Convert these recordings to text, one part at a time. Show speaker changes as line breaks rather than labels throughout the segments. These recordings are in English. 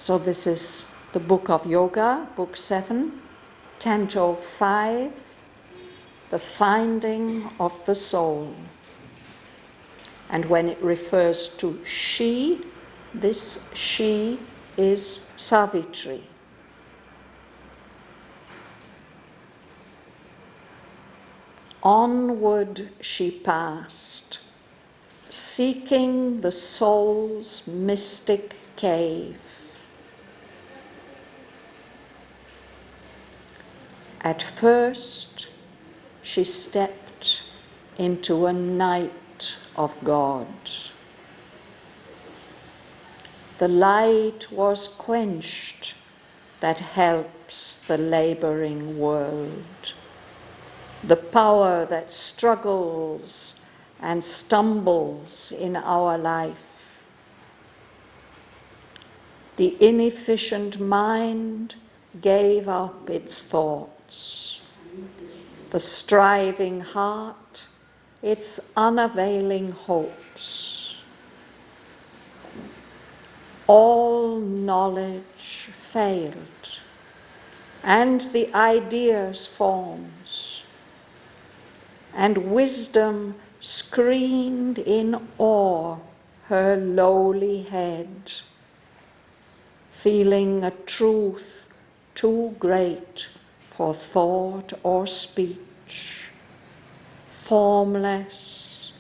So this is the Book of Yoga, Book 7, Canto 5, The Finding of the Soul. And when it refers to she, this she is Savitri. Onward she passed, seeking the soul's mystic cave. At first, she stepped into a night of God. The light was quenched that helps the laboring world, the power that struggles and stumbles in our life. The inefficient mind gave up its thoughts, the striving heart its unavailing hopes. All knowledge failed, and the ideas forms, and wisdom screened in awe her lowly head, feeling a truth too great for thought or speech, formless,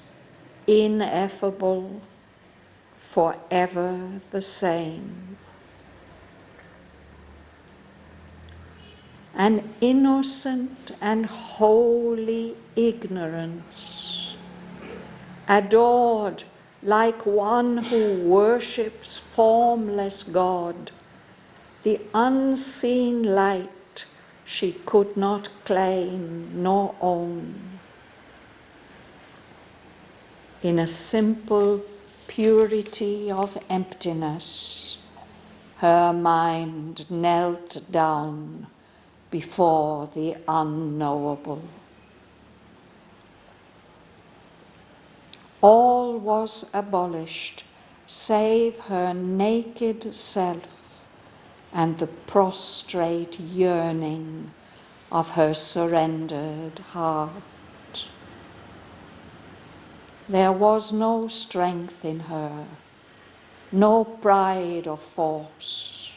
ineffable, forever the same. An innocent and holy ignorance, adored like one who worships formless God, the unseen light she could not claim nor own. In a simple purity of emptiness, her mind knelt down before the unknowable. All was abolished save her naked self and the prostrate yearning of her surrendered heart. There was no strength in her, no pride of force.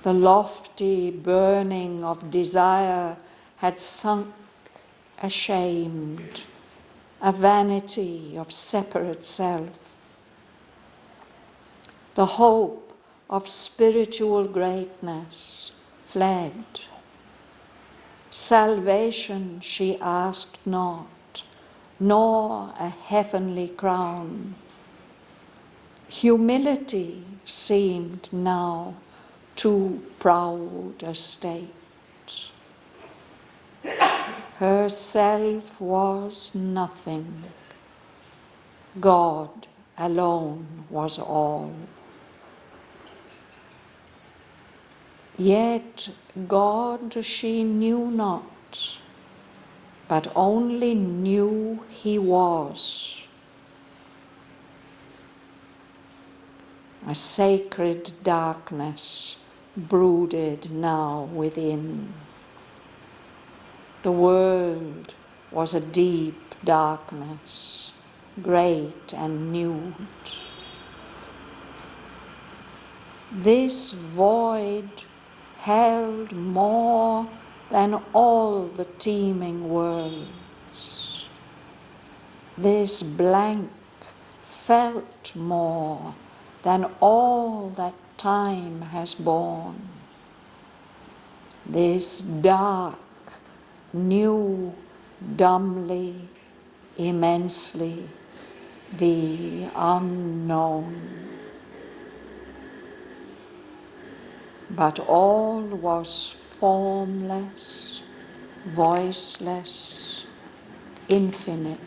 The lofty burning of desire had sunk ashamed, a vanity of separate self. The hope of spiritual greatness fled. Salvation she asked not, nor a heavenly crown. Humility seemed now too proud a state. Herself was nothing. God alone was all. Yet God she knew not, but only knew he was. A sacred darkness brooded now within. The world was a deep darkness, great and nude. This void held more than all the teeming worlds. This blank felt more than all that time has borne. This dark knew dumbly, immensely, the unknown. But all was formless, voiceless, infinite.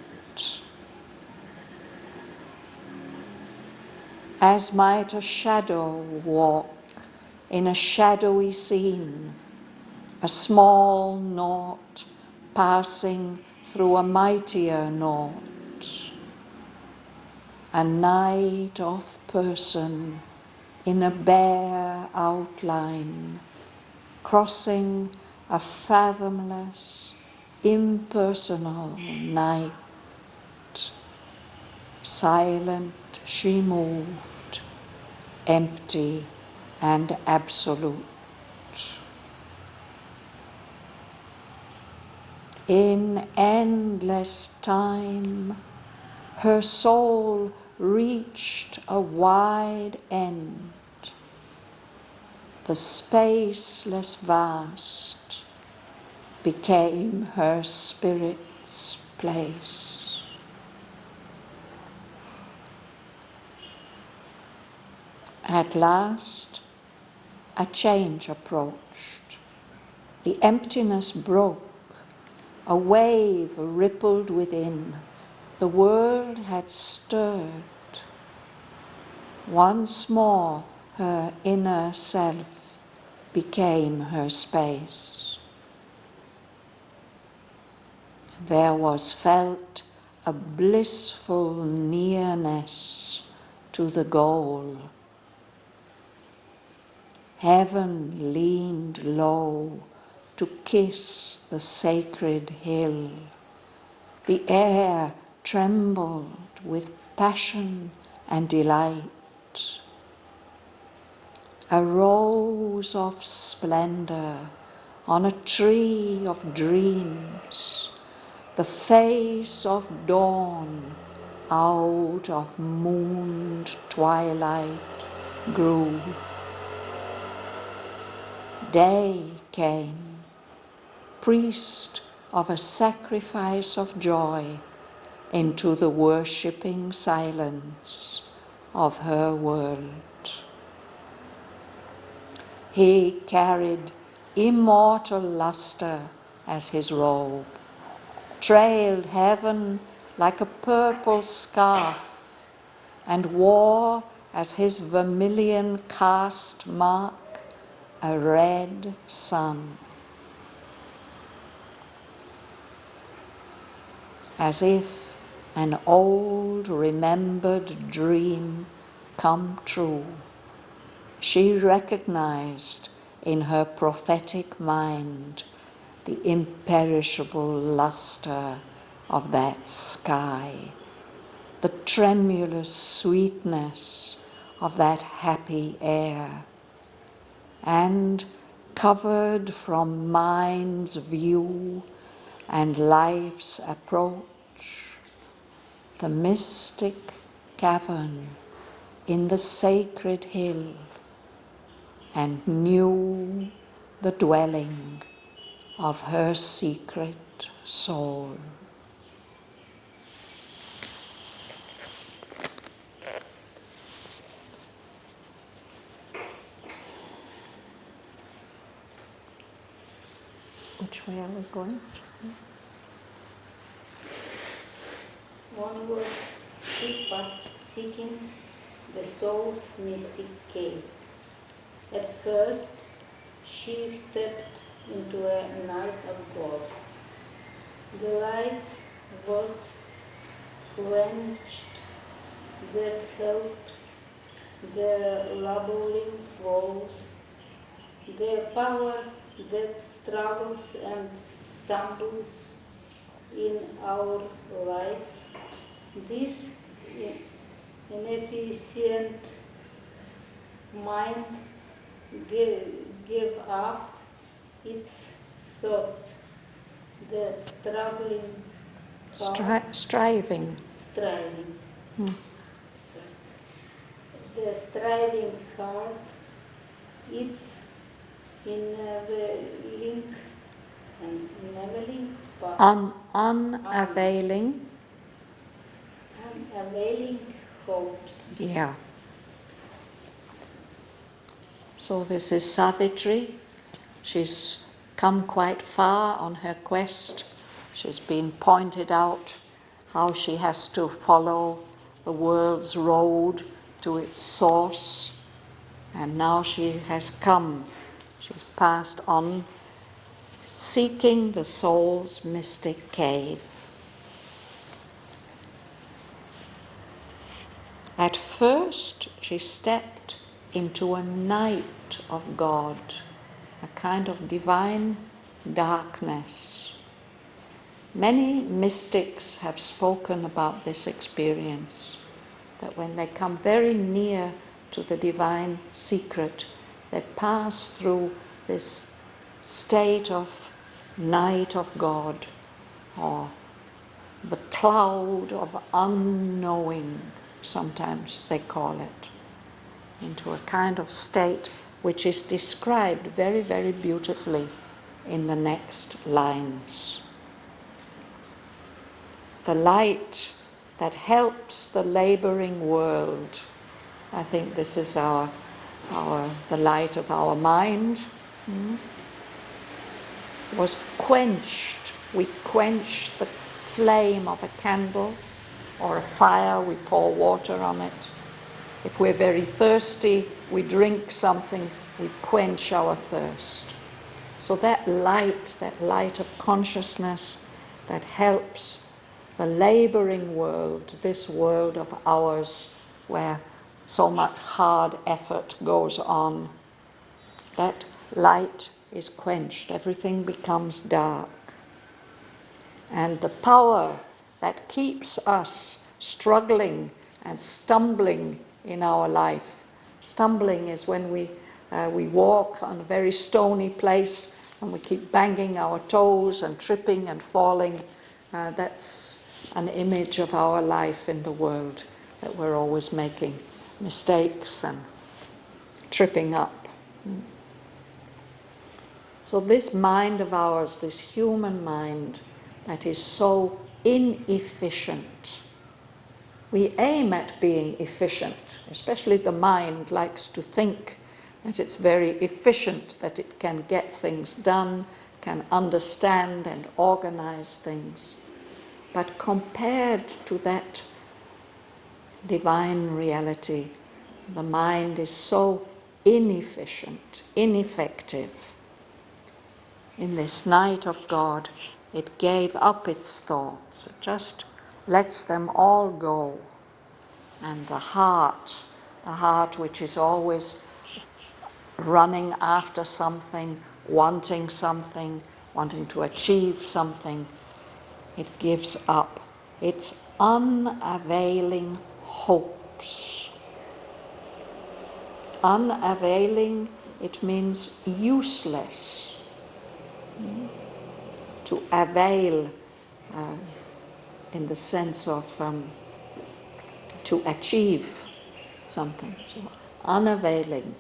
As might a shadow walk in a shadowy scene, a small naught passing through a mightier naught. A night of person in a bare outline, crossing a fathomless, impersonal night. Silent she moved, empty and absolute. In endless time, her soul reached a wide end. The spaceless vast became her spirit's place. At last, a change approached. The emptiness broke. A wave rippled within. The world had stirred. Once more, her inner self became her space. There was felt a blissful nearness to the goal. Heaven leaned low to kiss the sacred hill. The air trembled with passion and delight. A rose of splendor on a tree of dreams, the face of dawn out of mooned twilight grew. Day came, priest of a sacrifice of joy into the worshipping silence of her world. He carried immortal luster as his robe, trailed heaven like a purple scarf, and wore as his vermilion caste mark a red sun. As if an old remembered dream come true, she recognized in her prophetic mind the imperishable luster of that sky, the tremulous sweetness of that happy air, and covered from mind's view and life's approach, the mystic cavern in the sacred hill, and knew the dwelling of her secret soul. Which way are we going?
Onward she passed seeking the soul's mystic cave. At first she stepped into a night of God. The light was quenched that helps the laboring world, the power that struggles and stumbles in our life. This inefficient mind gave up its thoughts. The struggling
Striving.
The striving heart, its unavailing unavailing hopes.
Yeah. So this is Savitri. She's come quite far on her quest. She's been pointed out how she has to follow the world's road to its source. And now she has come. She's passed on, seeking the soul's mystic cave. At first, she stepped into a night of God, a kind of divine darkness. Many mystics have spoken about this experience, that when they come very near to the divine secret, they pass through this state of night of God, or the cloud of unknowing, sometimes they call it, into a kind of state which is described very, very beautifully in the next lines. The light that helps the laboring world. I think this is the light of our mind. Was quenched. We quench the flame of a candle or a fire, we pour water on it. If we're very thirsty, we drink something, we quench our thirst. So that light of consciousness that helps the laboring world, this world of ours where so much hard effort goes on, that light is quenched, everything becomes dark. And the power that keeps us struggling and stumbling in our life. Stumbling is when we walk on a very stony place and we keep banging our toes and tripping and falling. That's an image of our life in the world, that we're always making mistakes and tripping up. So this mind of ours, this human mind that is so inefficient, we aim at being efficient, especially the mind likes to think that it's very efficient, that it can get things done, can understand and organize things. But compared to that divine reality, the mind is so inefficient, ineffective. In this night of God, it gave up its thoughts. It just lets them all go. And the heart which is always running after something, wanting to achieve something, it gives up its unavailing hopes. Unavailing, it means useless. To avail in the sense of to achieve something. So unavailing.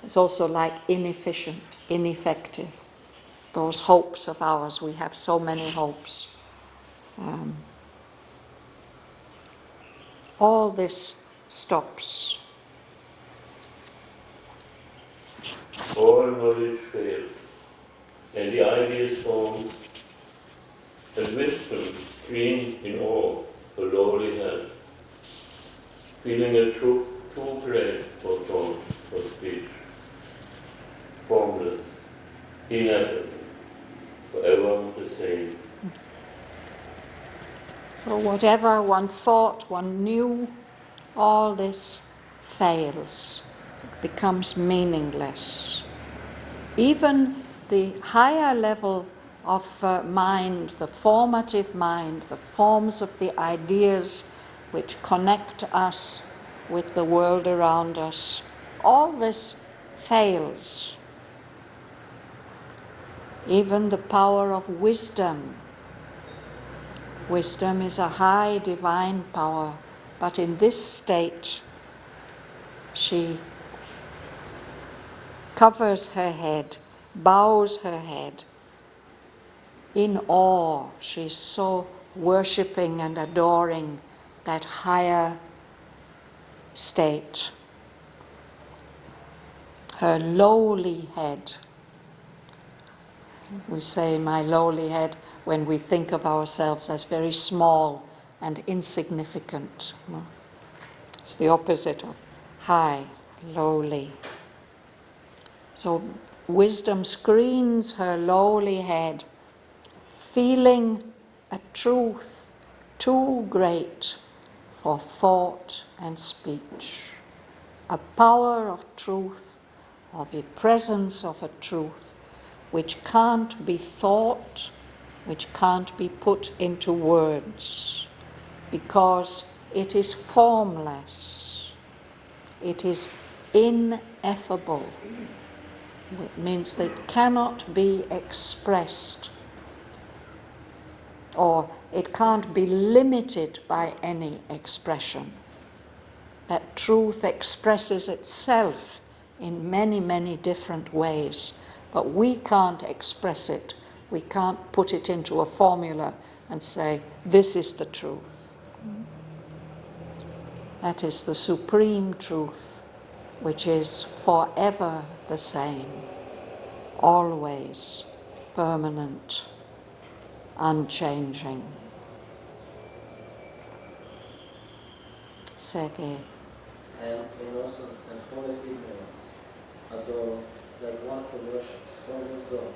It's also like inefficient, ineffective. Those hopes of ours, we have so many hopes. All this stops.
All knowledge fails, and the ideas formed, and wisdom screams in awe for lowly health, feeling a too great for thought, for speech, formless, ineffable, forever the same.
So whatever one thought, one knew, all this fails, becomes meaningless. Even the higher level of mind, the formative mind, the forms of the ideas which connect us with the world around us, all this fails. Even the power of wisdom. Wisdom is a high divine power, but in this state she covers her head, bows her head. In awe, she's so worshipping and adoring that higher state. Her lowly head. We say, my lowly head, when we think of ourselves as very small and insignificant. It's the opposite of high, lowly. So wisdom screens her lowly head, feeling a truth too great for thought and speech. a power of truth, or the presence of a truth which can't be thought, which can't be put into words, because it is formless, it is ineffable. It means that it cannot be expressed, or it can't be limited by any expression. That truth expresses itself in many, many different ways, but we can't express it. We can't put it into a formula and say, this is the truth. That is the supreme truth, which is forever the same, always permanent, unchanging. Sergei.
And innocent and holy ignorance adore like one who worships formless God.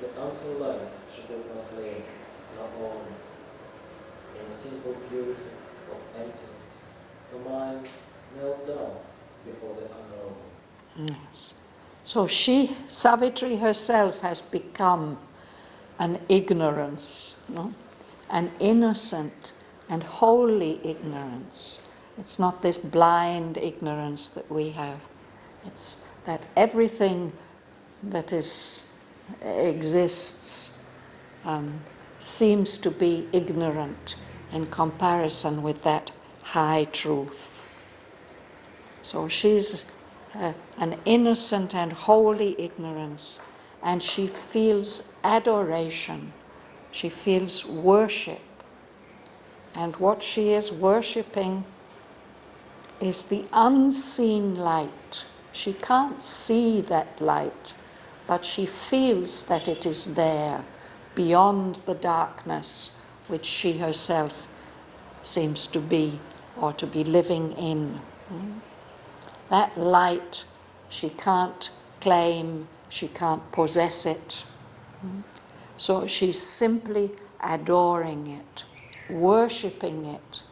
The answer light she could not claim, nor own. In simple purity of emptiness, her mind knelt down before the unknown.
Yes. So she, Savitri herself, has become an ignorance, no? An innocent and holy ignorance. It's not this blind ignorance that we have. It's that everything that exists seems to be ignorant in comparison with that high truth. So she's an innocent and holy ignorance, and she feels adoration, she feels worship. And what she is worshipping is the unseen light. She can't see that light, but she feels that it is there, beyond the darkness which she herself seems to be, or to be living in. That light, she can't claim, she can't possess it. So she's simply adoring it, worshipping it,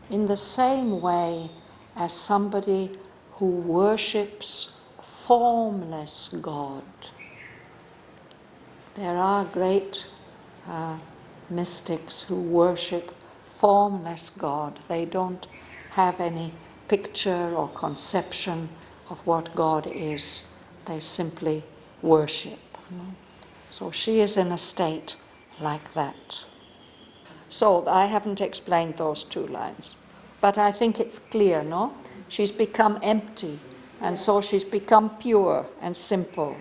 in the same way as somebody who worships formless God. There are great mystics who worship formless God. They don't have any picture or conception of what God is. They simply worship. So she is in a state like that. So I haven't explained those two lines, but I think it's clear, no? She's become empty, and so she's become pure and simple,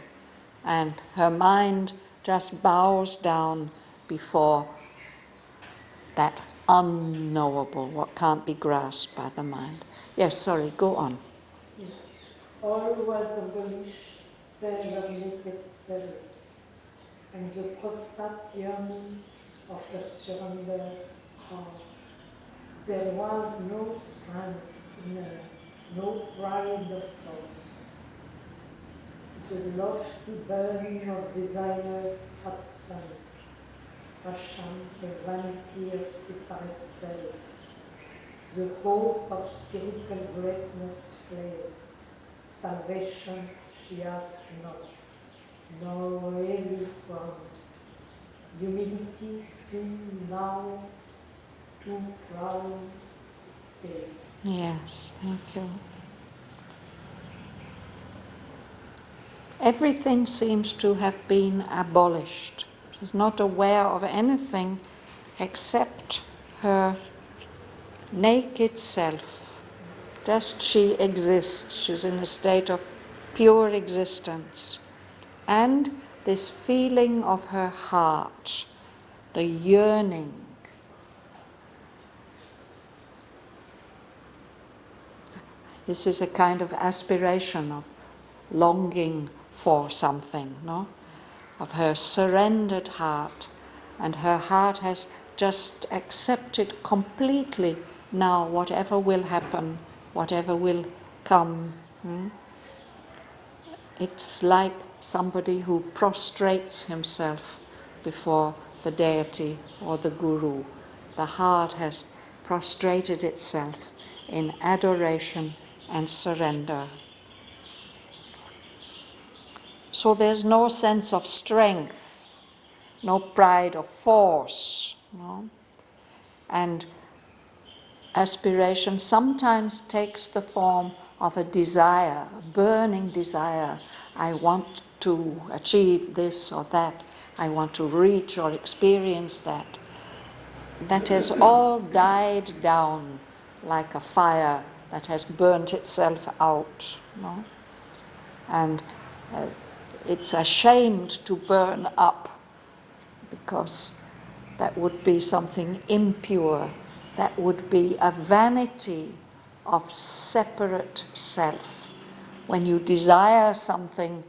and her mind just bows down before that unknowable, what can't be grasped by the mind. Yes, sorry, go on.
All was abolished, save the naked self, and the prostrate yearning of a surrendered heart. There was no strength in her, no pride of force. The lofty burning of desire had sunk, passion, the vanity of separate self. The hope of spiritual greatness fled. Salvation she asked not, nor really found. Humility seemed now too proud to stay.
Yes, thank you. Everything seems to have been abolished. She's not aware of anything except her naked self. Just she exists. She's in a state of pure existence. And this feeling of her heart, the yearning. This is a kind of aspiration of longing for something, no? Of her surrendered heart. And her heart has just accepted completely now whatever will happen, whatever will come. It's like somebody who prostrates himself before the deity or the guru. The heart has prostrated itself in adoration and surrender. So there's no sense of strength, no pride of force, no? And aspiration sometimes takes the form of a desire, a burning desire. I want to achieve this or that. I want to reach or experience that. That has all died down like a fire that has burnt itself out. No? And it's ashamed to burn up, because that would be something impure. That would be a vanity of separate self. When you desire something,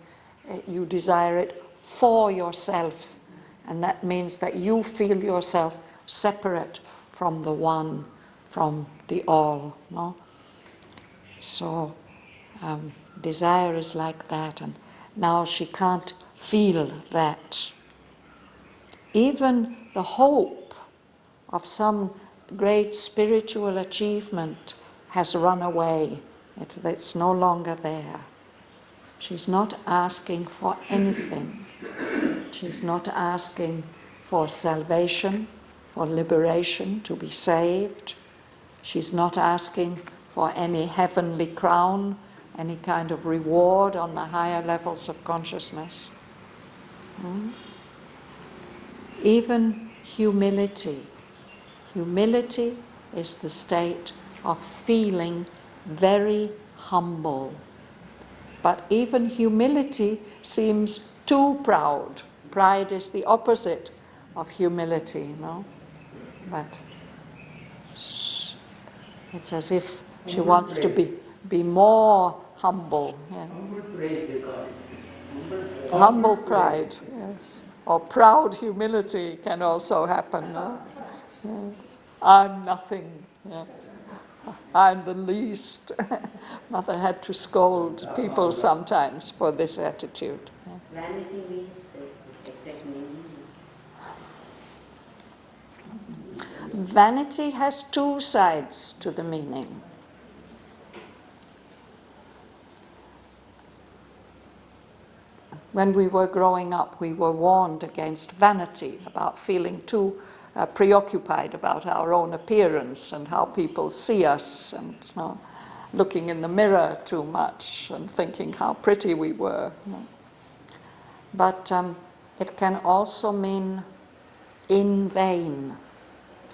you desire it for yourself, and that means that you feel yourself separate from the one, from the all. No? So desire is like that, and now she can't feel that. Even the hope of some great spiritual achievement has run away. It's no longer there. She's not asking for anything. She's not asking for salvation, for liberation, to be saved. She's not asking for any heavenly crown, any kind of reward on the higher levels of consciousness. Even humility. Humility is the state of feeling very humble. But even humility seems too proud. Pride is the opposite of humility, no? But it's as if she wants to be more humble. Yeah. Humble pride, yes. Or proud humility can also happen. No? Yes. I'm nothing. Yeah. I'm the least. Mother had to scold people sometimes for this attitude. Yeah.
Vanity means exact meaning.
Vanity has two sides to the meaning. When we were growing up, we were warned against vanity, about feeling too preoccupied about our own appearance and how people see us, and looking in the mirror too much and thinking how pretty we were. But it can also mean in vain,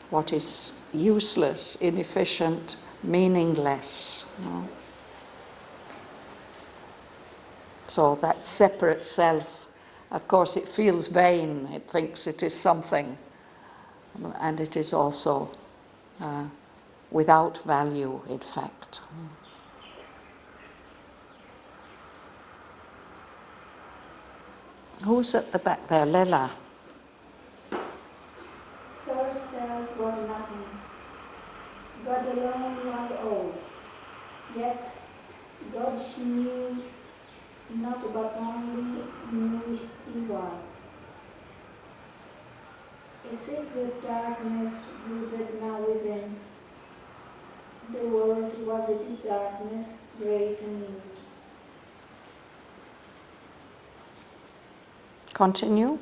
what is useless, inefficient, meaningless. So that separate self, of course, it feels vain, it thinks it is something, and it is also without value, in fact. Who's at the back there? Lela.
Herself was nothing. God alone was all. Yet God she knew not, but only knew he was. A secret darkness brooded now within. The world was a deep darkness, great and huge.
Continue.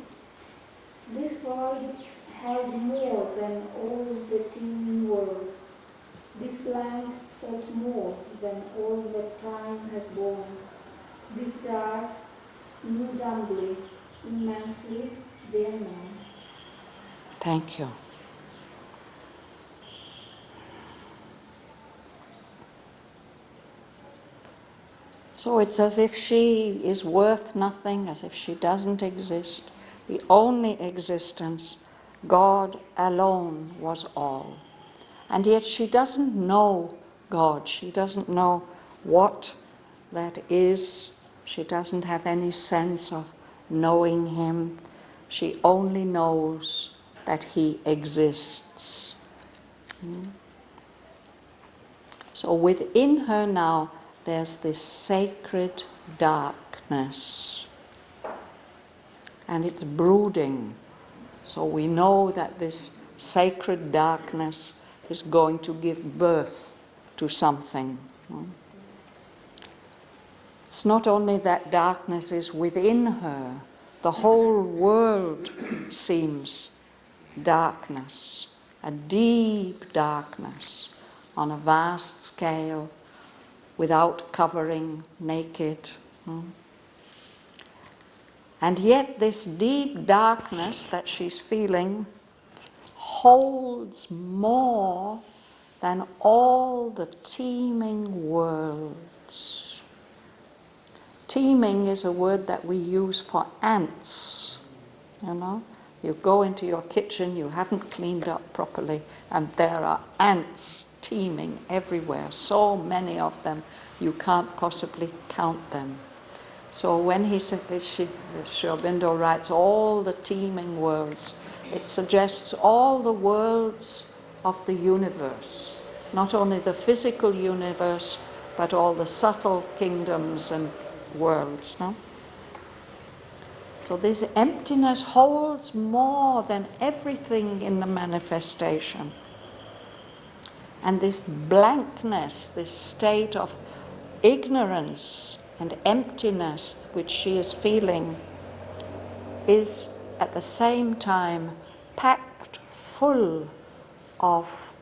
This void held more than all the teeming world. This blank felt more than all that time has borne. This dark knew dumbly, immensely, the unknown.
Thank you. So it's as if she is worth nothing, as if she doesn't exist. The only existence, God alone, was all. And yet she doesn't know God. She doesn't know what that is. She doesn't have any sense of knowing him. She only knows that he exists. So within her now, there's this sacred darkness. And it's brooding. So we know that this sacred darkness is going to give birth to something. It's not only that darkness is within her, the whole world seems darkness, a deep darkness on a vast scale, without covering, naked. And yet this deep darkness that she's feeling holds more than all the teeming worlds. Teeming is a word that we use for ants, you know. You go into your kitchen, you haven't cleaned up properly, and there are ants teeming everywhere, so many of them, you can't possibly count them. So when Aurobindo writes all the teeming worlds, it suggests all the worlds of the universe, not only the physical universe, but all the subtle kingdoms and worlds. No? So this emptiness holds more than everything in the manifestation. And this blankness, this state of ignorance and emptiness which she is feeling, is at the same time packed full of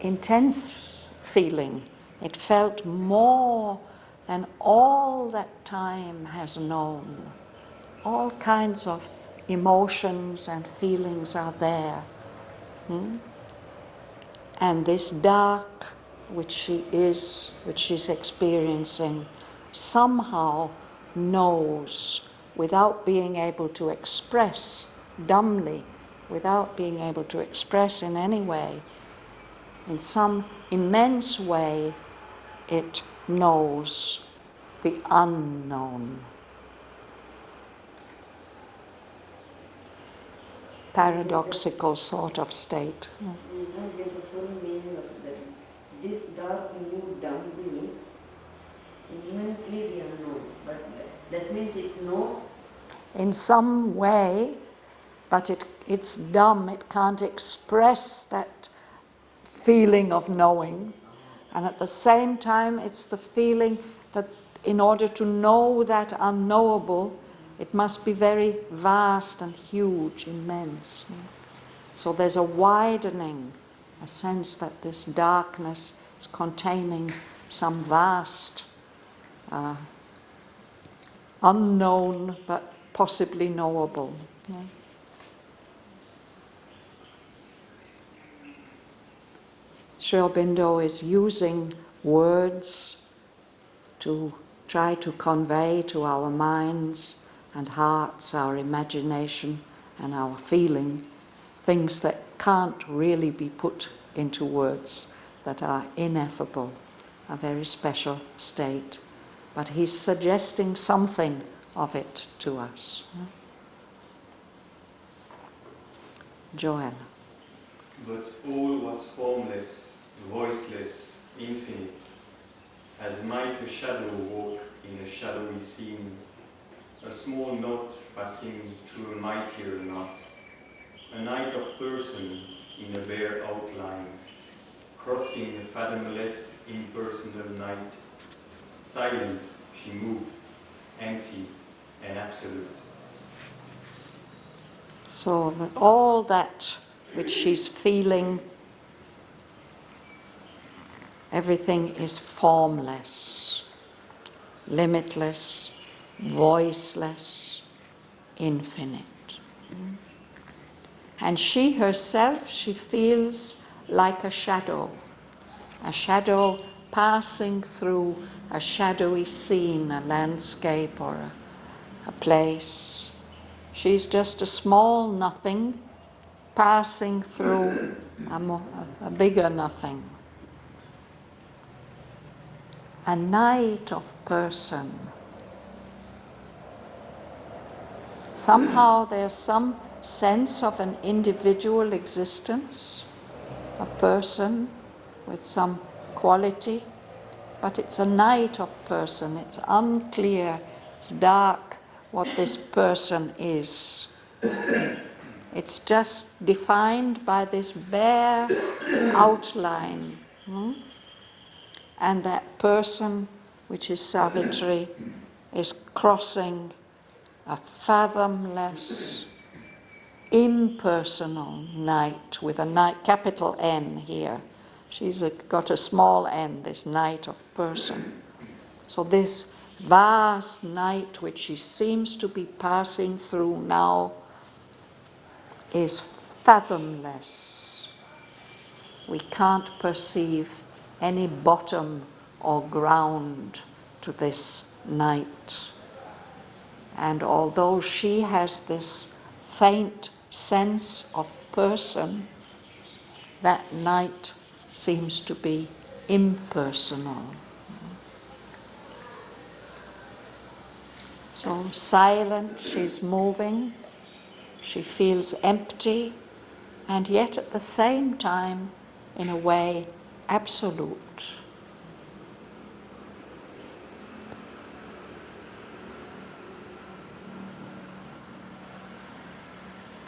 intense feeling. It felt more than all that time has known. All kinds of emotions and feelings are there. And this dark which she's experiencing, somehow knows, without being able to express, dumbly, without being able to express in any way, in some immense way, it knows the unknown. Paradoxical sort of state.
You don't get the full meaning of that. This dark new dumbly, immensely the unknown. But that means it knows.
In some way, but it's dumb, it can't express that feeling of knowing. And at the same time, it's the feeling that in order to know that unknowable, it must be very vast and huge, immense. So there's a widening, a sense that this darkness is containing some vast, unknown but possibly knowable. Sri Aurobindo is using words to try to convey to our minds and hearts, our imagination and our feeling, things that can't really be put into words, that are ineffable, a very special state. But he's suggesting something of it to us. Joel.
But all was formless, voiceless, infinite, as might a shadow walk in a shadowy scene, a small knot passing through a mightier knot, a night of person in a bare outline, crossing a fathomless, impersonal night. Silent, she moved, empty and absolute.
So that all that which she's feeling, everything is formless, limitless, voiceless, infinite. And she herself, she feels like a shadow passing through a shadowy scene, a landscape or a place. She's just a small nothing passing through a bigger nothing. A night of person. Somehow there's some sense of an individual existence, a person with some quality, but it's a night of person. It's unclear, it's dark what this person is. It's just defined by this bare outline. And that person which is Savitri, is crossing a fathomless, impersonal night, with a night, capital N here. She's got a small n, this night of person. So this vast night which she seems to be passing through now is fathomless. We can't perceive any bottom or ground to this night. And although she has this faint sense of person, that night seems to be impersonal. So silent, she's moving, she feels empty, and yet at the same time, in a way, absolute.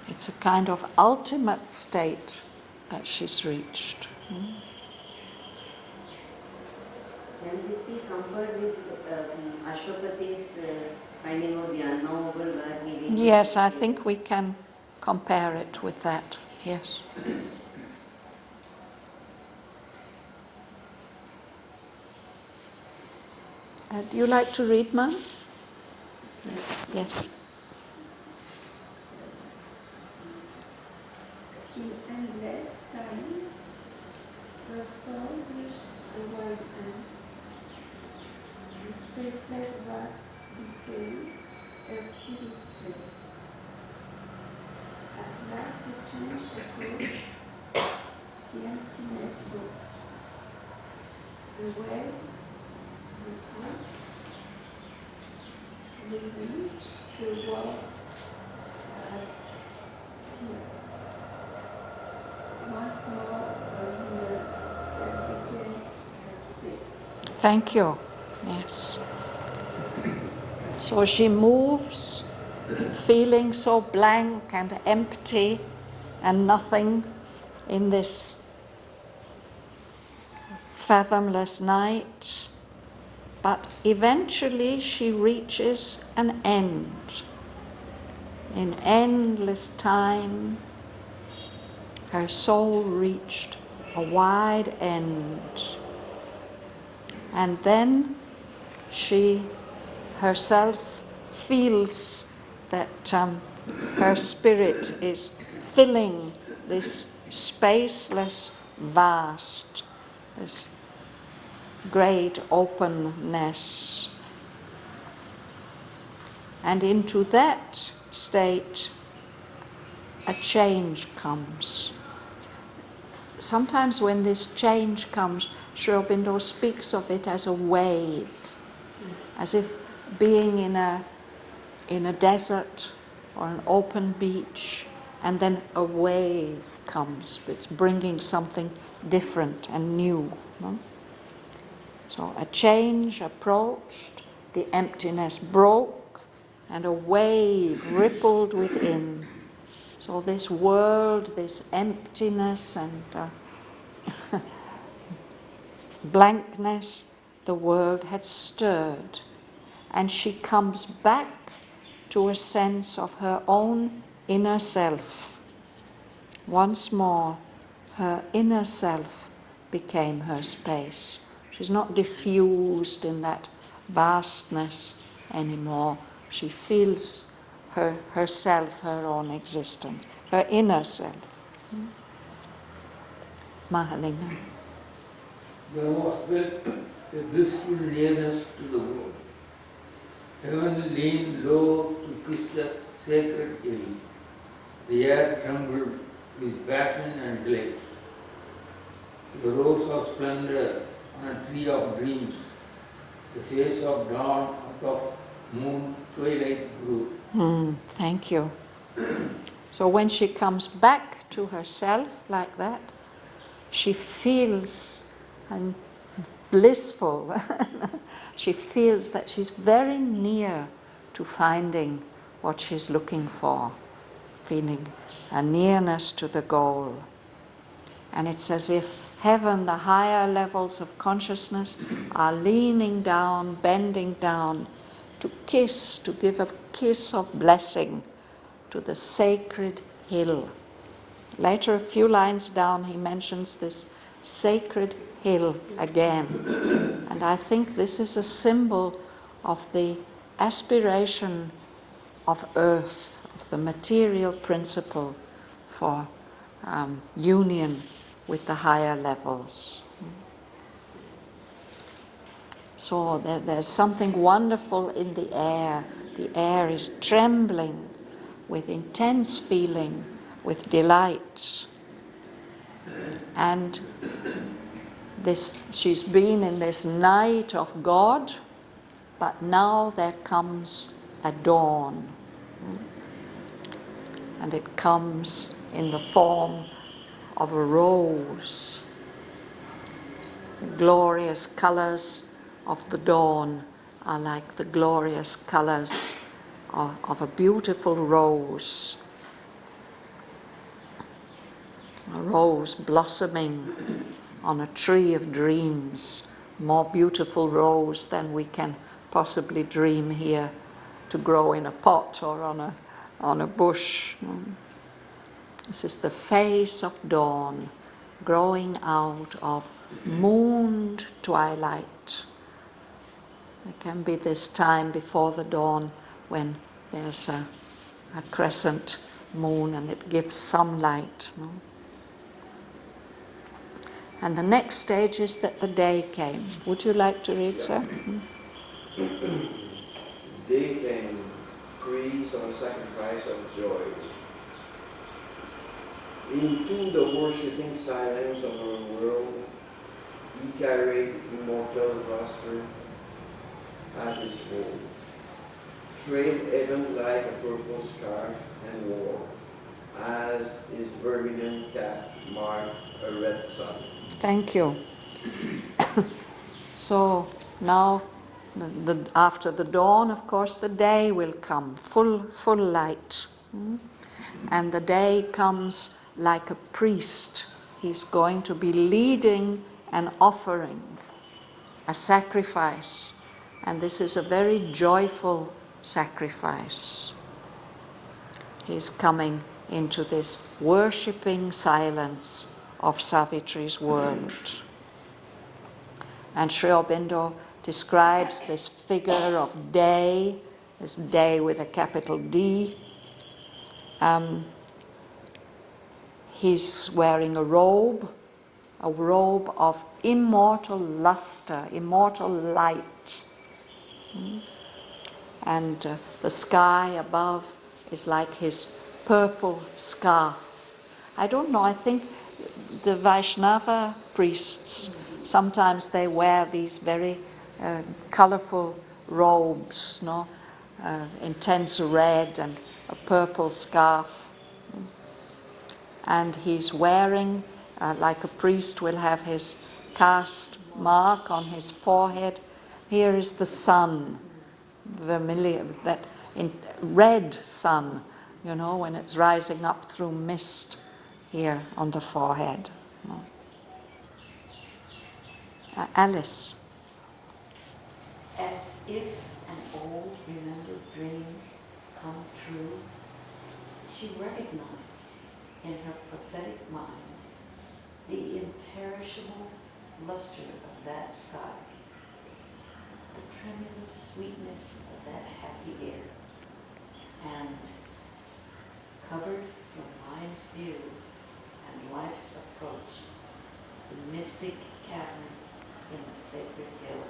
It's a kind of ultimate state that she's reached.
Can this be compared with Ashwapati's finding of the unknowable where he reaches?
Yes, I think we can compare it with that, yes. Do you like to read, ma'am? Yes. Yes.
In endless time, her soul reached the wide end. The spaceless vast became a spirit space. At last the change approached, the emptiness broke. The well, the food, living, the world had still. Once more, her self became a space.
Thank you. Yes. So she moves, feeling so blank and empty and nothing in this fathomless night, but eventually she reaches an end. In endless time, her soul reached a wide end. And then she herself feels that her spirit is filling this spaceless vast, this great openness. And into that state, a change comes. Sometimes when this change comes, Aurobindo speaks of it as a wave, as if being in a desert or an open beach, and then a wave comes. It's bringing something different and new. No? So a change approached, the emptiness broke, and a wave rippled within. So this world, this emptiness and blankness, the world had stirred, and she comes back to a sense of her own inner self. Once more, her inner self became her space. She's not diffused in that vastness anymore. She feels herself, her own existence, her inner self. Mahalingam.
Brahma felt a blissful nearness to the world. Heaven leaned low to kiss the sacred hill. The air trembled with passion and delight. The rose of splendor on a tree of dreams. The face of dawn out of moon twilight grew.
Thank you. So when she comes back to herself like that, she feels blissful. She feels that she's very near to finding what she's looking for, feeling a nearness to the goal. And it's as if heaven, the higher levels of consciousness, are leaning down, bending down to kiss, to give a kiss of blessing to the sacred hill. Later, a few lines down, he mentions this sacred hill again. And I think this is a symbol of the aspiration of earth, of the material principle for union with the higher levels. So there's something wonderful in the air. The air is trembling with intense feeling, with delight. And she's been in this night of God, but now there comes a dawn. And it comes in the form of a rose. The glorious colors of the dawn are like the glorious colors of a beautiful rose. A rose blossoming on a tree of dreams. More beautiful rose than we can possibly dream here to grow in a pot or on a bush. This is the face of dawn growing out of mooned twilight. There can be this time before the dawn when there's a crescent moon and it gives some light. And the next stage is that the day came. Would you like to read, sir?
Day came, praise and sacrifice of joy. Into the worshipping silence of our world, he carried immortal luster as his whole, trailed heaven like a purple scarf and wore, as his vermilion cast marked a red sun.
Thank you. So now, after the dawn, of course, the day will come, full light. And the day comes like a priest. He's going to be leading an offering, a sacrifice. And this is a very joyful sacrifice. He's coming into this worshipping silence of Savitri's world. And Sri Aurobindo describes this figure of day, this day with a capital D. He's wearing a robe of immortal luster, immortal light. And the sky above is like his purple scarf. I don't know, I think the Vaishnava priests, sometimes they wear these very colorful robes, intense red and a purple scarf. And he's wearing, like a priest will have his caste mark on his forehead. Here is the sun, vermilion, that red sun, when it's rising up through mist here on the forehead. Alice.
As if an old remembered dream come true, she recognized in her prophetic mind the imperishable luster of that sky, the tremulous sweetness of that happy air, and covered from mind's view and life's approach, the mystic cavern in the sacred hill,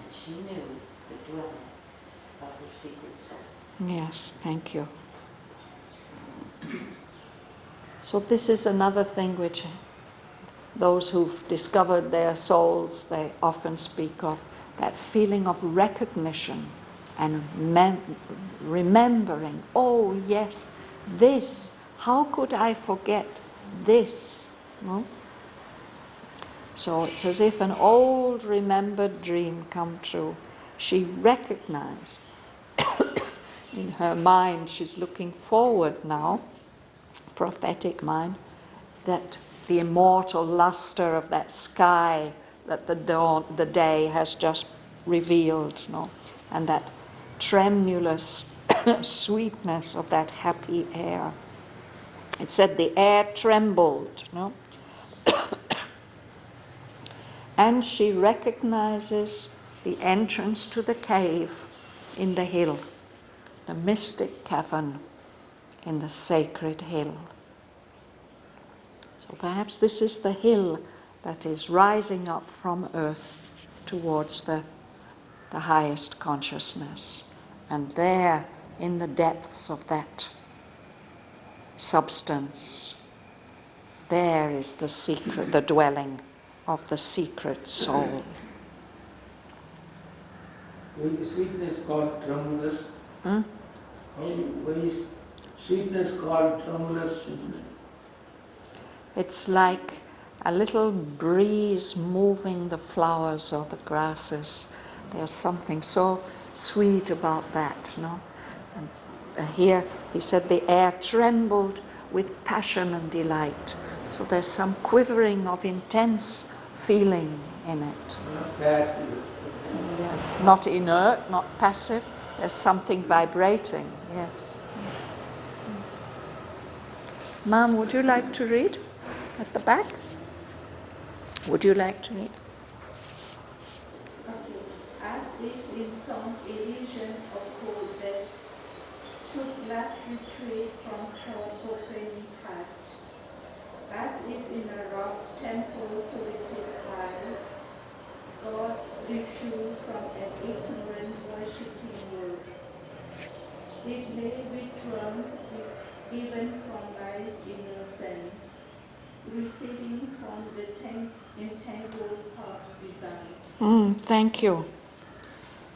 and she knew the dwelling of her secret soul.
Yes, thank you. So this is another thing which those who've discovered their souls, they often speak of, that feeling of recognition and remembering, oh yes, this, how could I forget this? No? So it's as if an old remembered dream come true. She recognized in her mind, she's looking forward now, prophetic mind, that the immortal luster of that sky that the day has just revealed, no? And that tremulous sweetness of that happy air. It said the air trembled, no? And she recognizes the entrance to the cave in the hill, the mystic cavern in the sacred hill. So perhaps this is the hill that is rising up from earth towards the highest consciousness. And there, in the depths of that substance, there is the secret, the dwelling of the secret soul.
When sweetness called tremulous, when is sweetness called tremulous?
It's like a little breeze moving the flowers or the grasses. There's something so sweet about that, no? And here he said the air trembled with passion and delight. So there's some quivering of intense feeling in it.
Passive.
Yeah. Not inert, not passive. There's something vibrating, yes. Ma'am, would you like to read at the back? Would you like to read?
Okay. As if in some illusion of cold depth, should last retreat from profaning heart, as if in a rock's temple solitude high, God's refuge from an ignorant worshipping world. It may return even from life's innocence, receding from the entangled past design.
Thank you.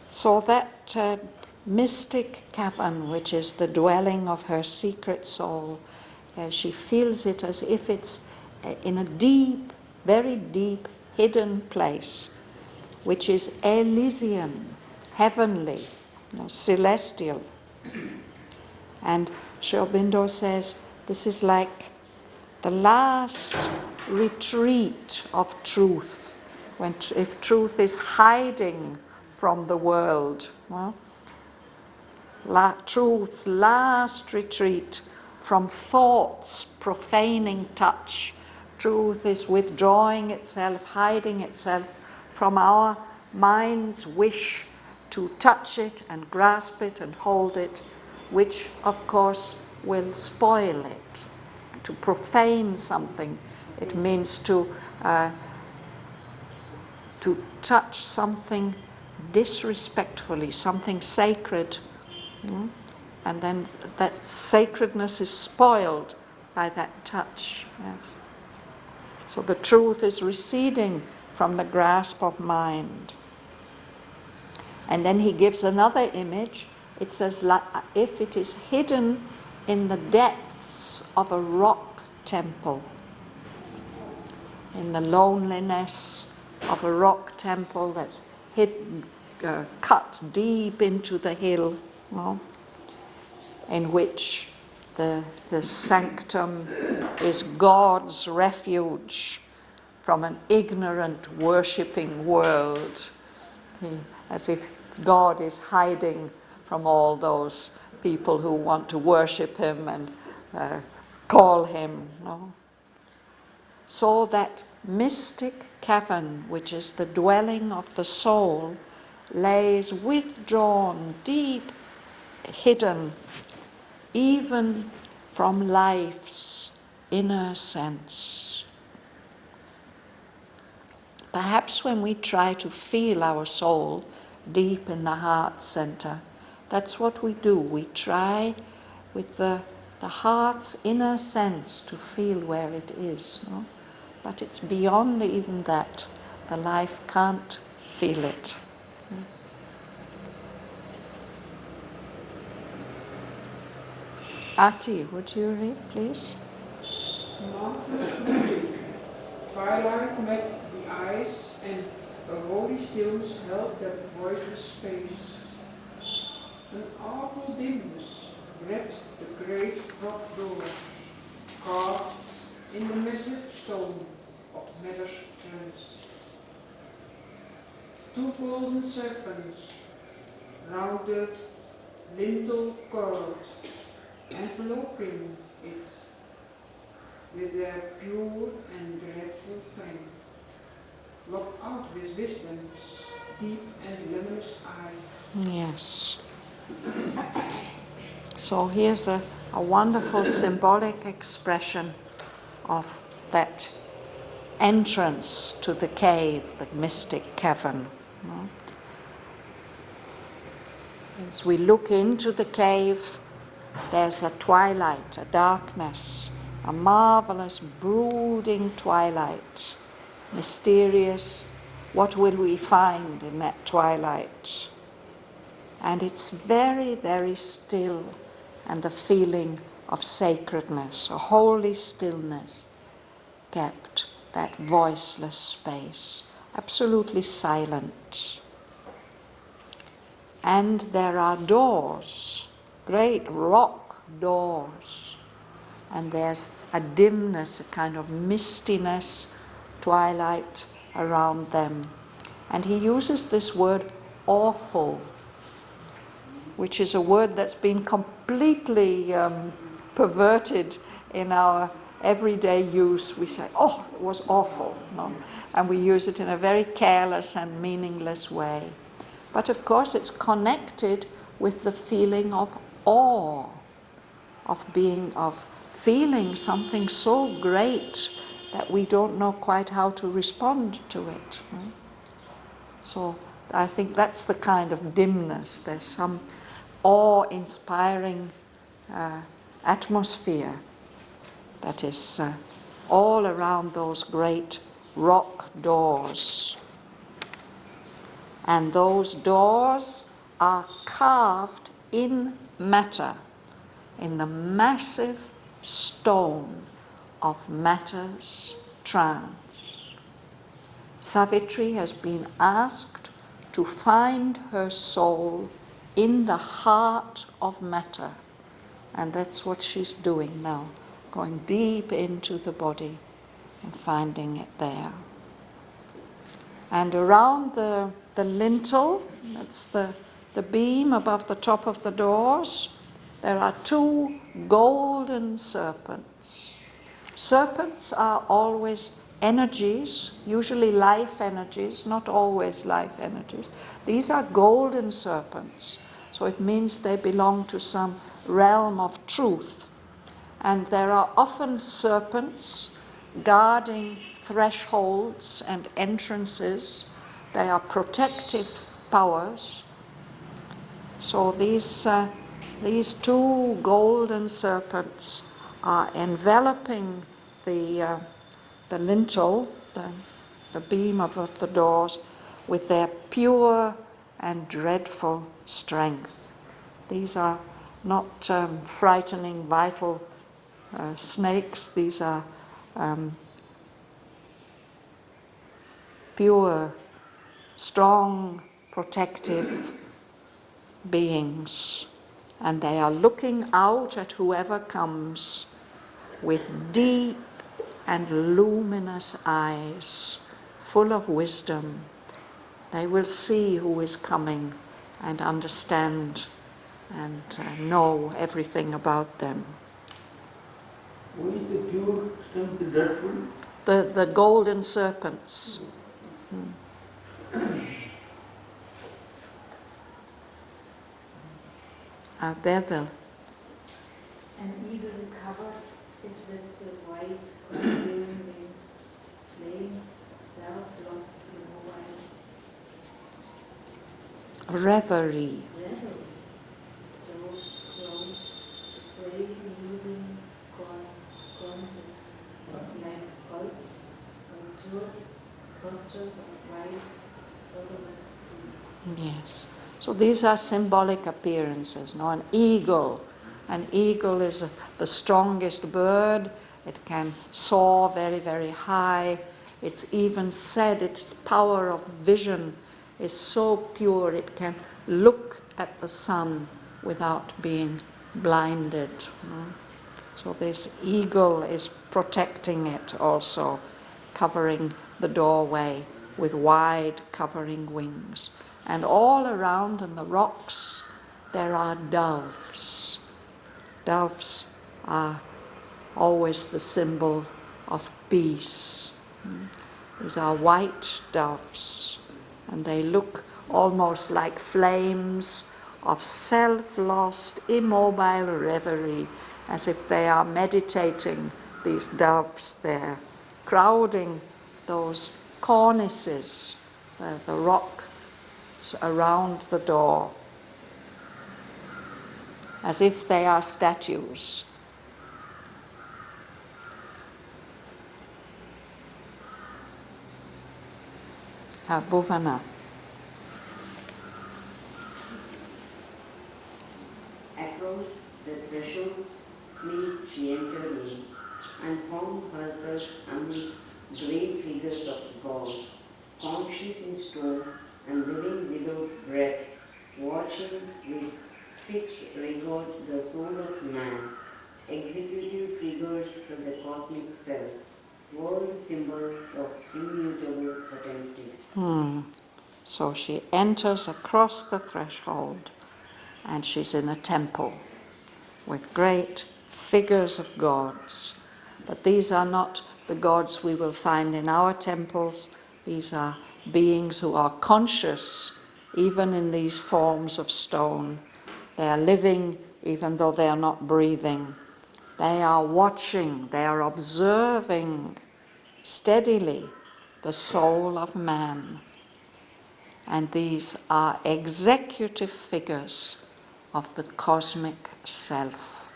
So that mystic cavern, which is the dwelling of her secret soul, she feels it as if it's in a deep, very deep, hidden place, which is Elysian, heavenly, celestial. And Aurobindo says this is like the last retreat of truth, if truth is hiding from the world. Well, truth's last retreat from thought's profaning touch. Truth is withdrawing itself, hiding itself from our mind's wish to touch it and grasp it and hold it, which of course will spoil it. To profane something, it means to touch something disrespectfully, something sacred, and then that sacredness is spoiled by that touch. Yes. So the truth is receding from the grasp of mind. And then he gives another image. It says, like, if it is hidden in the depths of a rock temple, in the loneliness of a rock temple that's hidden, cut deep into the hill, in which the sanctum is God's refuge from an ignorant worshipping world, as if God is hiding from all those people who want to worship him and call him. So that mystic cavern, which is the dwelling of the soul, lays withdrawn, deep, hidden, even from life's inner sense. Perhaps when we try to feel our soul deep in the heart center, that's what we do. We try with the heart's inner sense to feel where it is. But it's beyond even that. The life can't feel it. Ati, would you read, please?
The mountains moved. Twilight met the eyes, and a holy stillness held that voiceless space. An awful dimness wrapped the great rock door, carved in the massive stone of matter's trance. Two golden serpents round the lintel curled, enveloping it with their pure and dreadful strength, look out with wisdom's deep and luminous eyes.
Yes. So here's a wonderful symbolic expression of that entrance to the cave, the mystic cavern. As we look into the cave, there's a twilight, a darkness, a marvelous brooding twilight, mysterious. What will we find in that twilight? And it's very, very still, and the feeling of sacredness, a holy stillness kept, that voiceless space, absolutely silent. And there are doors, great rock doors, and there's a dimness, a kind of mistiness, twilight around them. And he uses this word awful, which is a word that's been completely perverted in our everyday use. We say, oh, it was awful, no? And we use it in a very careless and meaningless way. But of course it's connected with the feeling of awe, of feeling something so great that we don't know quite how to respond to it. Right? So I think that's the kind of dimness. There's some awe-inspiring atmosphere that is all around those great rock doors. And those doors are carved in matter, in the massive stone of matter's trance. Savitri has been asked to find her soul in the heart of matter, and that's what she's doing now, going deep into the body and finding it there. And around the lintel, that's the beam above the top of the doors, there are two golden serpents. Serpents are always energies, usually life energies, not always life energies. These are golden serpents, so it means they belong to some realm of truth. And there are often serpents guarding thresholds and entrances. They are protective powers. So these two golden serpents are enveloping the lintel, the beam above the doors, with their pure and dreadful strength. These are not frightening, vital snakes. These are pure, strong, protective beings. And they are looking out at whoever comes with deep and luminous eyes, full of wisdom. They will see who is coming and understand and know everything about them.
Who is the pure, strength, dreadful?
The golden serpents. Bevel.
And eagle covered it with the white golden wings, flames self-lost in a while.
Reverie.
Those clothed, bravely using cornices like sculptured clusters of white roseate.
Yes. So these are symbolic appearances. No? An eagle is the strongest bird. It can soar very, very high. It's even said its power of vision is so pure it can look at the sun without being blinded. No? So this eagle is protecting it also, covering the doorway with wide covering wings. And all around in the rocks there are doves. Doves are always the symbol of peace. These are white doves, and they look almost like flames of self-lost, immobile reverie, as if they are meditating, these doves there, crowding those cornices, the rock around the door, as if they are statues. Bhavana.
Across the thresholds sleep she entered in, and found herself amid great figures of God, conscious in stone and living without breath, watching with fixed regard the soul of man, executive figures of the cosmic self, world symbols of immutable potency.
So she enters across the threshold, and she's in a temple with great figures of gods. But these are not the gods we will find in our temples. These are beings who are conscious even in these forms of stone. They are living even though they are not breathing. They are watching, they are observing steadily the soul of man. And these are executive figures of the cosmic self.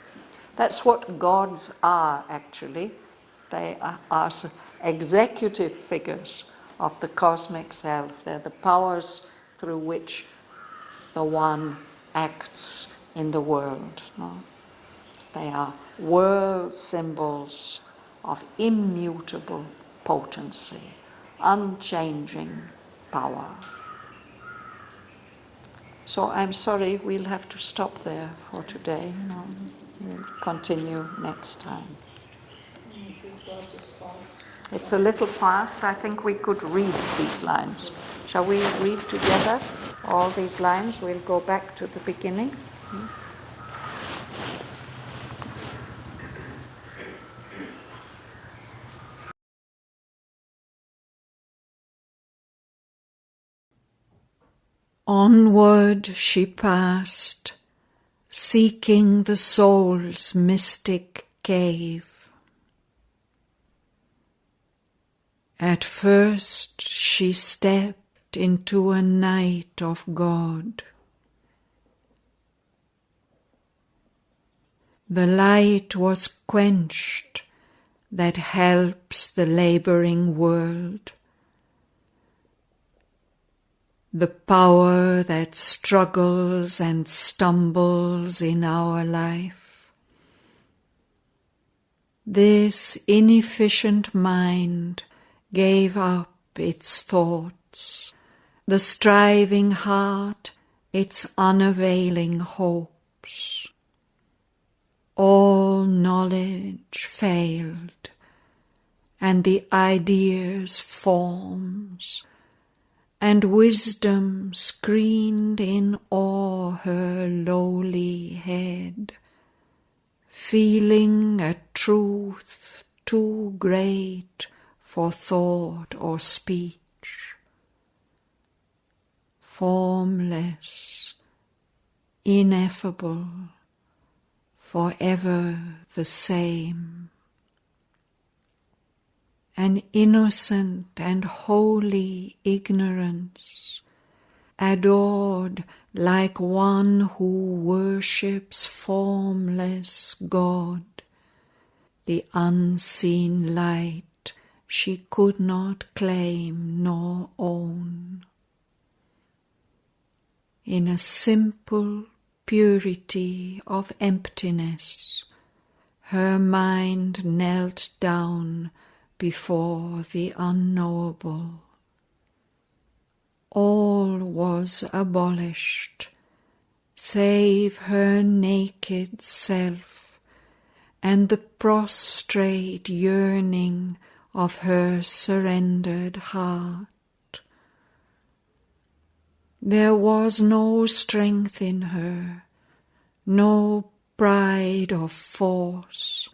That's what gods are, actually. They are executive figures of the cosmic self. They're the powers through which the One acts in the world. No? They are world symbols of immutable potency, unchanging power. So I'm sorry, we'll have to stop there for today. We'll continue next time. It's a little fast. I think we could read these lines. Shall we read together all these lines? We'll go back to the beginning. Onward she passed, seeking the soul's mystic cave. At first she stepped into a night of God. The light was quenched that helps the laboring world. The power that struggles and stumbles in our life. This inefficient mind gave up its thoughts, the striving heart its unavailing hopes. All knowledge failed, and the ideas forms, and wisdom screened in awe her lowly head, feeling a truth too great for thought or speech. Formless, ineffable, forever the same. An innocent and holy ignorance, adored like one who worships formless God, the unseen light she could not claim nor own. In a simple purity of emptiness, her mind knelt down before the unknowable. All was abolished, save her naked self, and the prostrate yearning of her surrendered heart. There was no strength in her, no pride of force.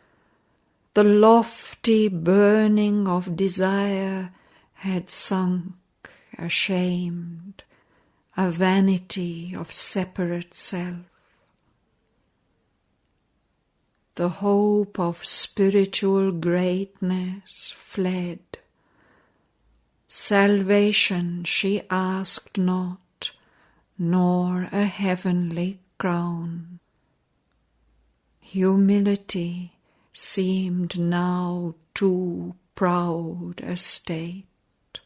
The lofty burning of desire had sunk ashamed, a vanity of separate self. The hope of spiritual greatness fled. Salvation she asked not, nor a heavenly crown. Humility seemed now too proud a state.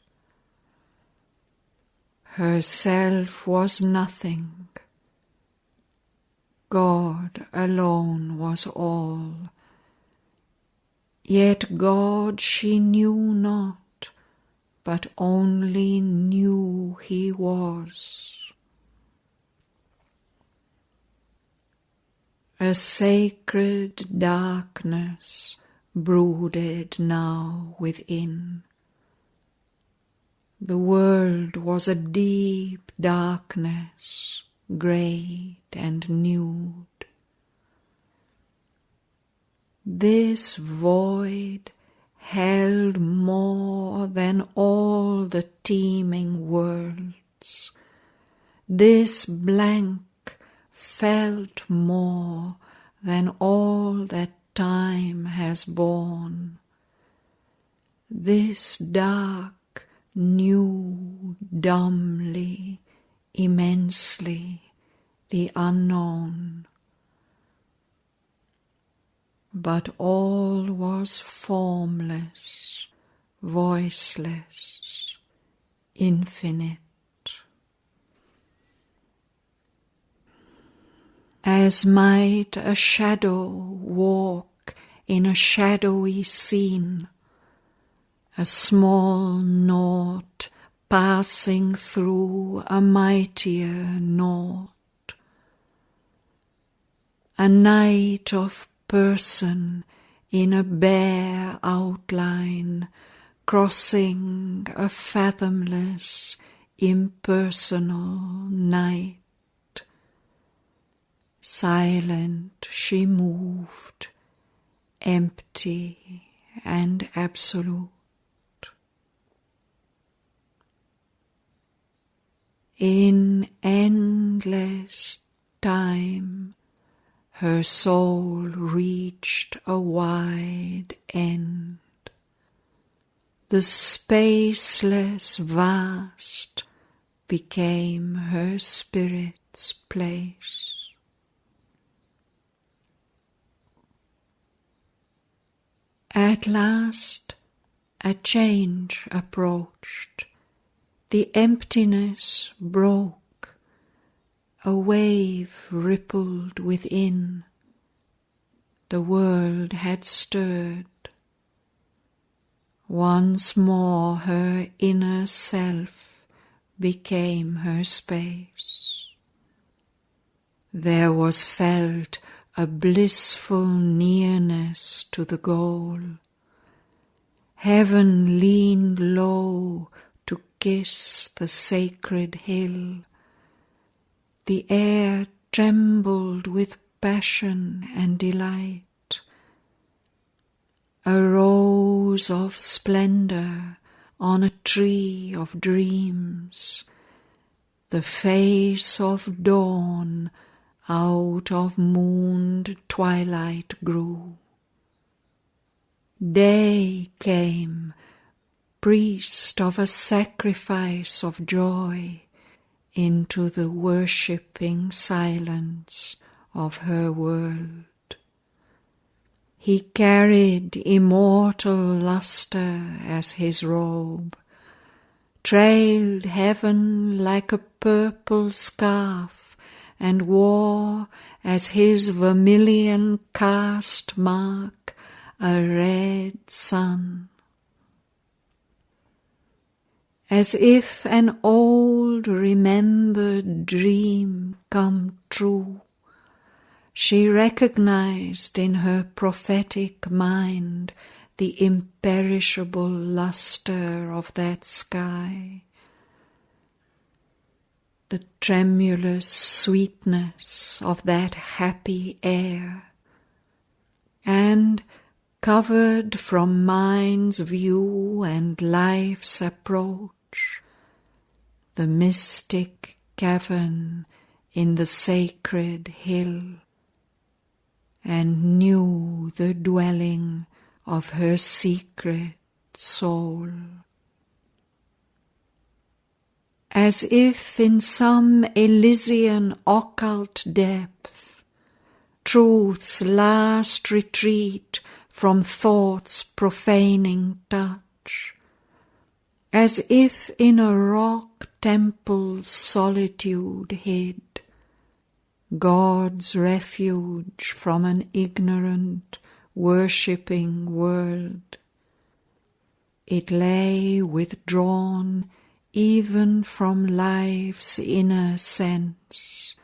Herself was nothing. God alone was all. Yet God she knew not, but only knew he was. A sacred darkness brooded now within. The world was a deep darkness, great and nude. This void held more than all the teeming worlds. This blank felt more than all that time has borne. This dark knew dumbly, immensely, the unknown. But all was formless, voiceless, infinite. As might a shadow walk in a shadowy scene, a small nought passing through a mightier nought, a night of person in a bare outline, crossing a fathomless, impersonal night. Silent she moved, empty and absolute. In endless time, her soul reached a wide end. The spaceless vast became her spirit's place. At last, a change approached. The emptiness broke. A wave rippled within. The world had stirred. Once more her inner self became her space. There was felt a blissful nearness to the goal. Heaven leaned low to kiss the sacred hill. The air trembled with passion and delight. A rose of splendor on a tree of dreams. The face of dawn out of mooned twilight grew. Day came, priest of a sacrifice of joy, into the worshipping silence of her world. He carried immortal lustre as his robe, trailed heaven like a purple scarf, and wore as his vermilion caste mark a red sun. As if an old remembered dream come true, she recognized in her prophetic mind the imperishable luster of that sky, the tremulous sweetness of that happy air, and, covered from mind's view and life's approach, the mystic cavern in the sacred hill, and knew the dwelling of her secret soul. As if in some Elysian occult depth, truth's last retreat from thought's profaning touch, as if in a rock temple's solitude hid, God's refuge from an ignorant, worshipping world, it lay withdrawn even from life's inner sense,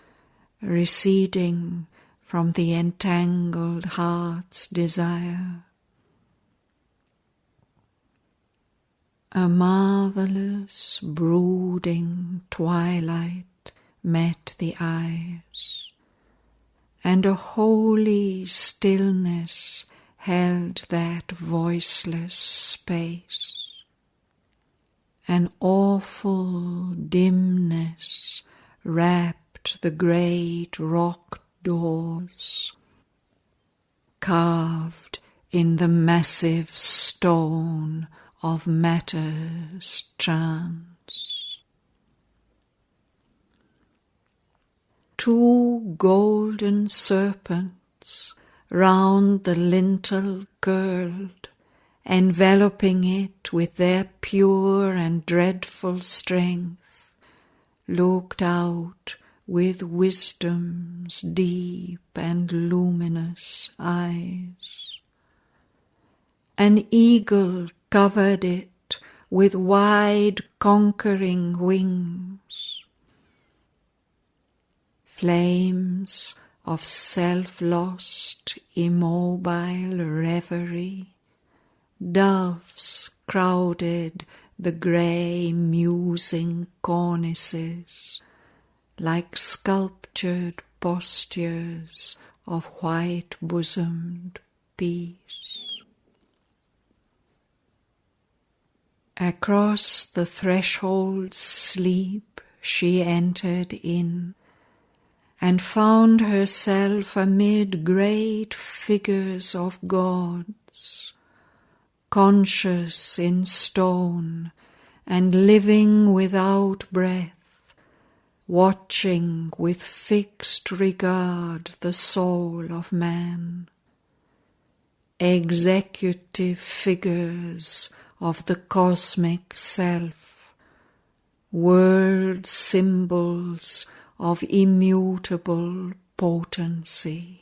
receding from the entangled heart's desire. A marvelous, brooding twilight met the eyes, and a holy stillness held that voiceless space. An awful dimness wrapped the great rock doors, carved in the massive stone of matter's trance. Two golden serpents round the lintel curled, enveloping it with their pure and dreadful strength, looked out with wisdom's deep and luminous eyes. An eagle covered it with wide conquering wings. Flames of self-lost, immobile reverie, doves crowded the grey musing cornices like sculptured postures of white-bosomed peace. Across the threshold's sleep she entered in, and found herself amid great figures of gods, conscious in stone and living without breath, watching with fixed regard the soul of man, executive figures of the cosmic self, world symbols of immutable potency.